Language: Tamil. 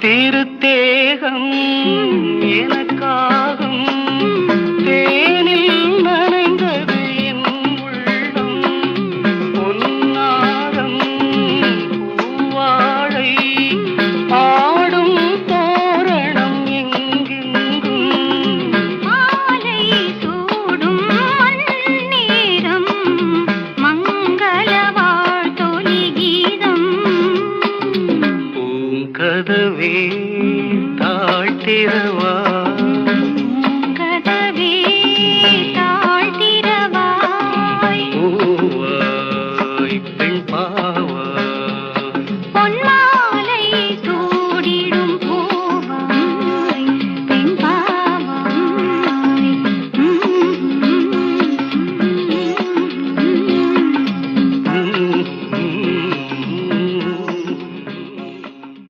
திருத்தேகம் எனக்காகும் தேனில் நனைந்தது என் உள்ளம் பொன்னாரம் பூவாழை ஆடும் தோரணம் எங்கெங்கும் மாலை சூடும் நேரம் மங்கள வாழ்த்தொலி கீதம் பூங்கதவே தாழ்த்திரவா